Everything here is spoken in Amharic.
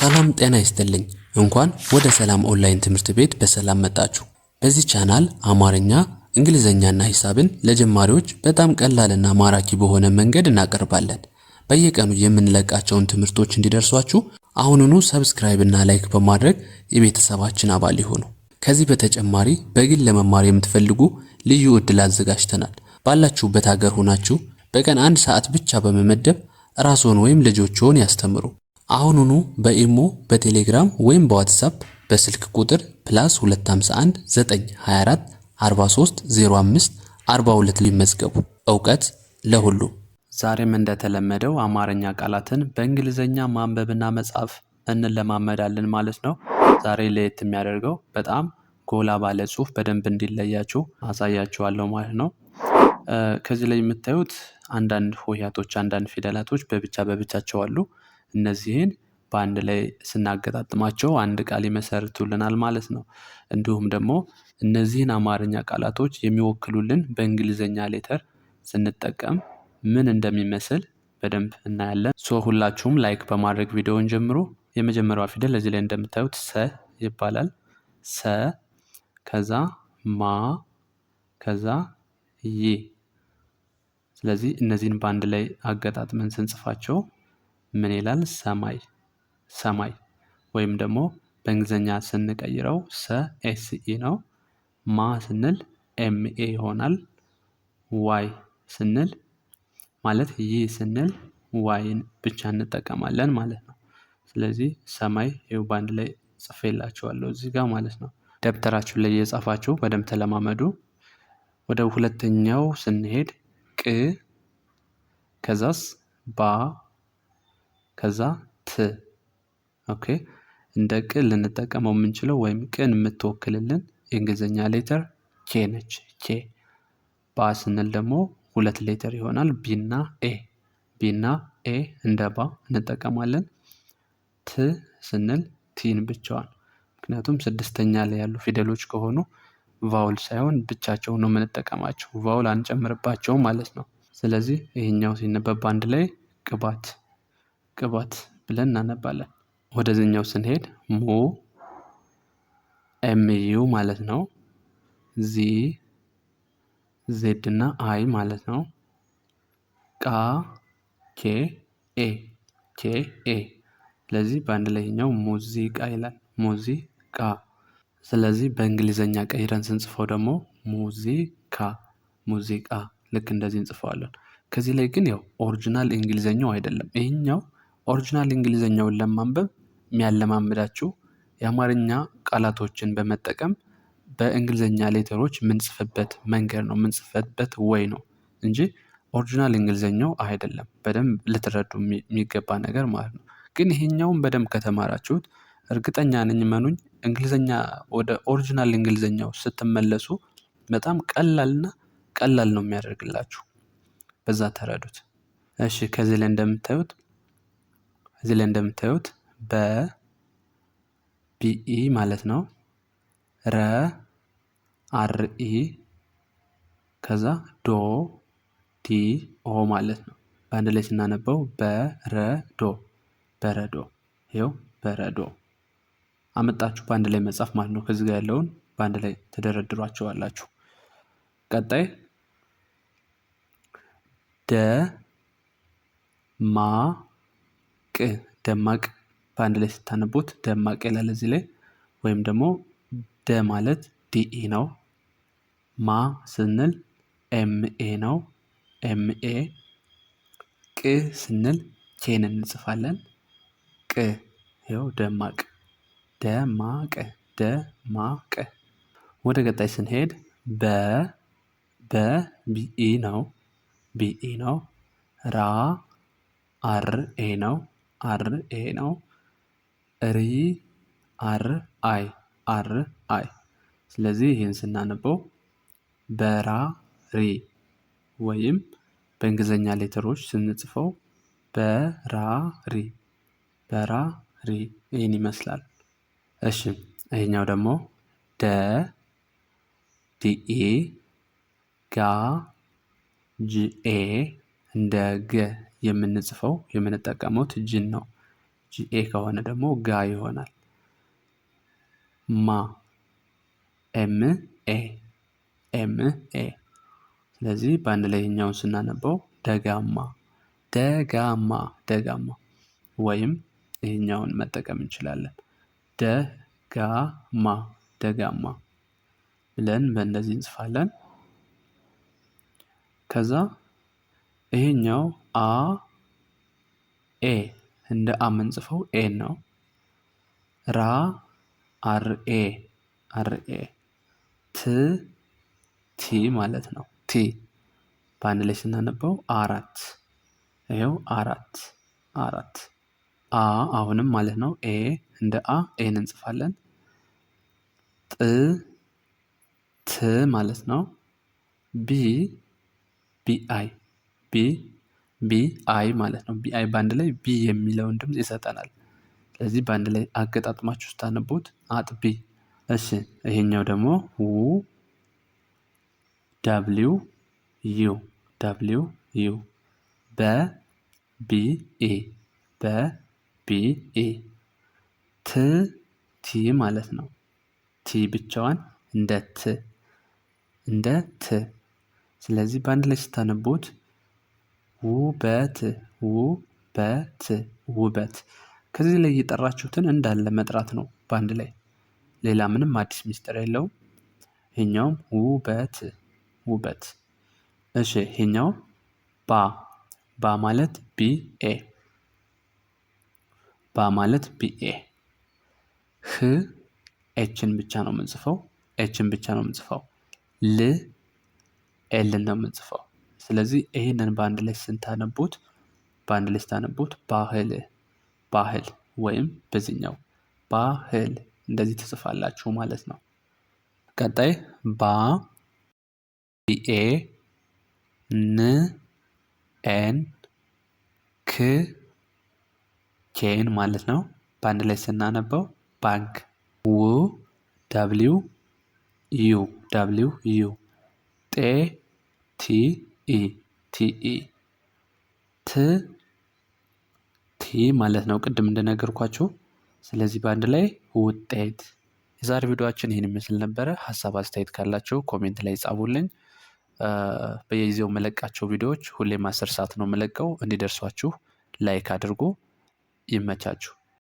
ሰላም ጤና ይስጥልኝ። እንኳን ወደ ሰላም ኦንላይን ትምህርት ቤት በሰላም መጣችሁ። በዚህ ቻናል አማርኛ፣ እንግሊዘኛና ሂሳብን ለጀማሪዎች በጣም ቀላልና ማራኪ በሆነ መንገድ እናቀርባለን። በየቀኑ የምንለቃቸውን ትምህርቶች እንዲደርሷችሁ አሁኑኑ ሰብስክራይብ እና ላይክ በማድረግ የቤተሰባችን አባል ይሁኑ። ከዚህ በተጨማሪ በግል ለመማር የምትፈልጉ ልዩ ዕድል አዘጋጅተናል። ባላችሁበት ሀገር ሆናችሁ በቀን 1 ሰዓት ብቻ በመመደብ ራስዎን ወይም ልጆችዎን ያስተምሩ። አሁኑኑ በኢሞ፣ በቴሌግራም ወይም በዋትስአፕ በስልክ ቁጥር +251 924 43 05 42 ሊመዝገቡ። ዕውቀት ለሁሉም። ዛሬም እንደተለመደው አማርኛ ቃላትን በእንግሊዘኛ ማንበብና መጻፍ እንለማመዳለን ማለት ነው። ዛሬ ለየት የሚያደርገው በጣም ጎላ ባለ ጽሁፍ በደንብ እንዲለያችሁ አሳያችኋለሁ ማለት ነው። ከዚህ ላይ የምታዩት አንዳንድ ሆሄያቶች፣ አንዳንድ ፊደላቶች በብቻቸው አሉ። እነዚህን በአንድ ላይ ስናገጣጥማቸው አንድ ቃል ይመሰርቱልናል ማለት ነው። እንዲሁም ደግሞ እነዚህን አማርኛ ቃላቶች የሚወክሉልን በእንግሊዘኛ ሌተር ስንጠቀም ምን እንደሚመስል በደንብ እናያለን። ሁላችሁም ላይክ በማድረግ ቪዲዮውን ጀምሩ። የመጀመሪያዋ ፊደል እዚህ ላይ እንደምታዩት ሰ ይባላል። ሰ፣ ከዛ ማ፣ ከዛ ይ። ስለዚህ እነዚህን በአንድ ላይ አገጣጥመን ስንጽፋቸው ምን ይላል? ሰማይ፣ ሰማይ። ወይም ደግሞ በእንግሊዘኛ ስንቀይረው ሰ ኤስኢ ነው። ማ ስንል ኤምኤ ይሆናል። ዋይ ስንል ማለት ይ ስንል ዋይን ብቻ እንጠቀማለን ማለት ነው። ስለዚህ ሰማይ ይኸው በአንድ ላይ ጽፌላችኋለሁ እዚህ ጋር ማለት ነው። ደብተራችሁ ላይ የጻፋችሁ በደንብ ተለማመዱ። ወደ ሁለተኛው ስንሄድ ቅ፣ ከዛስ ባ፣ ከዛ ት። ኦኬ። እንደ ቅ ልንጠቀመው የምንችለው ወይም ቅን የምትወክልልን የእንግሊዘኛ ሌተር ኬ ነች። ኬ። ባ ስንል ደግሞ 2 ሌተር ይሆናል። ቢና ኤ። ቢና ኤ እንደ ባ እንጠቀማለን። ት ስንል ቲን ብቻዋን፣ ምክንያቱም 6ኛ ላይ ያሉ ፊደሎች ከሆኑ ቫውል ሳይሆን ብቻቸው ነው የምንጠቀማቸው፣ ቫውል አንጨምርባቸውም ማለት ነው። ስለዚህ ይሄኛው ሲነበብ አንድ ላይ ቅባት፣ ቅባት ብለን እናነባለን። ወደዚህኛው ስንሄድ ሙ፣ ኤምዩ ማለት ነው። ዚ፣ ዜድ እና አይ ማለት ነው። ቃ፣ ኬ፣ ኤ፣ ኬ፣ ኤ። ስለዚህ በአንድ ላይኛው ሙዚቃ ይላል። ሙዚቃ። ስለዚህ በእንግሊዘኛ ቀይረን ስንጽፈው ደግሞ ሙዚቃ፣ ሙዚቃ። ልክ እንደዚህ እንጽፈዋለን። ከዚህ ላይ ግን ያው ኦሪጂናል እንግሊዘኛው አይደለም። ይሄኛው ኦሪጂናል እንግሊዘኛውን ለማንበብ የሚያለማምዳችሁ የአማርኛ ቃላቶችን በመጠቀም በእንግሊዘኛ ሌተሮች ምንጽፍበት መንገድ ነው፣ ምንጽፍበት ወይ ነው እንጂ ኦሪጂናል እንግሊዘኛው አይደለም። በደንብ ልትረዱ የሚገባ ነገር ማለት ነው። ግን ይሄኛውን በደንብ ከተማራችሁት እርግጠኛ ነኝ መኑኝ እንግሊዘኛ ወደ ኦሪጂናል እንግሊዘኛው ስትመለሱ በጣም ቀላል ነው የሚያደርግላችሁ። በዛ ተረዱት። እሺ። ከዚህ ላይ እንደምታዩት በ፣ ቢኢ ማለት ነው። ረ፣ አርኢ፣ ከዛ ዶ፣ ዲ፣ ኦ ማለት ነው። በአንድ ላይ ስናነበው በረዶ፣ በረዶ። ይኸው በረዶ። አመጣችሁ በአንድ ላይ መጻፍ ማለት ነው። ከዚህ ጋር ያለውን በአንድ ላይ ተደረድሯቸዋላችሁ። ቀጣይ ደ፣ ማ፣ ቅ፣ ደማቅ። በአንድ ላይ ስታነቡት ደማቅ ይላል እዚህ ላይ። ወይም ደግሞ ደ ማለት ዲኢ ነው። ማ ስንል ኤምኤ ነው። ኤምኤ። ቅ ስንል ኬን እንጽፋለን። ቅ። ይኸው ደማቅ፣ ደማቅ፣ ደማቅ። ወደ ቀጣይ ስንሄድ ቢኢ ነው። ቢኢ ነው። ራ፣ አርኤ ነው። አርኤ ነው። ሪ፣ አርአይ፣ አርአይ። ስለዚህ ይህን ስናነበው በራሪ ወይም በእንግሊዘኛ ሌተሮች ስንጽፈው በራሪ፣ በራሪ። ይህን ይመስላል። እሺ። ይሄኛው ደግሞ ደ፣ ዲኢ፣ ጋ፣ ጂኤ እንደ ገ የምንጠቀመው ጅን ነው። ጂኤ ከሆነ ደግሞ ጋ ይሆናል። ማ ኤምኤ ኤምኤ። ስለዚህ በአንድ ላይ ይሄኛውን ስናነበው ደጋማ ደጋማ ደጋማ። ወይም ይሄኛውን መጠቀም እንችላለን። ደጋማ ደጋማ ብለን በእንደዚህ እንጽፋለን። ከዛ ይሄኛው አ ኤ እንደ አ የምንጽፈው ኤ ነው። ራ አርኤ አርኤ። ት ቲ ማለት ነው። ቲ በአንድ ላይ ስናነበው አራት። ይኸው አራት አራት። አ አሁንም ማለት ነው ኤ እንደ አ ኤን እንጽፋለን። ጥ ት ማለት ነው። ቢ ቢአይ ቢአይ ማለት ነው። ቢአይ በአንድ ላይ ቢ የሚለውን ድምፅ ይሰጠናል። ስለዚህ በአንድ ላይ አገጣጥማችሁ ስታነቡት አጥቢ። እሺ ይሄኛው ደግሞ ው ደብሊው ዩ ደብሊው ዩ በቢኤ በቢኤ። ት ቲ ማለት ነው። ቲ ብቻዋን እንደ ት። ስለዚህ በአንድ ላይ ስታነቡት ውበት ውበት ውበት። ከዚህ ላይ እየጠራችሁትን እንዳለ መጥራት ነው በአንድ ላይ። ሌላ ምንም አዲስ ሚስጥር የለውም። ይሄኛውም ውበት ውበት። እሺ ይሄኛው ባ ማለት ቢኤ ባ ማለት ቢኤ። ህ ኤችን ብቻ ነው የምንጽፈው። ኤችን ብቻ ነው የምንጽፈው። ል ኤልን ነው የምንጽፈው። ስለዚህ ይሄንን በአንድ ላይ ስታነቡት ባህል ባህል ወይም በዚህኛው ባህል እንደዚህ ትጽፋላችሁ ማለት ነው። ቀጣይ ባ ቢኤ ን ኤን ክ ኬን ማለት ነው። በአንድ ላይ ስናነበው ባንክ። ው ደብሊው ዩ ጤ ቲኢ ቲኢ። ት ቲ ማለት ነው ቅድም እንደነገርኳችሁ። ስለዚህ በአንድ ላይ ውጤት። የዛሬ ቪዲዮአችን ይህን ይመስል ነበረ። ሀሳብ አስተያየት ካላችሁ ኮሜንት ላይ ጻፉልኝ። በየጊዜው መለቃቸው ቪዲዮዎች ሁሌም 10 ሰዓት ነው መለቀው። እንዲደርሷችሁ ላይክ አድርጉ። ይመቻችሁ።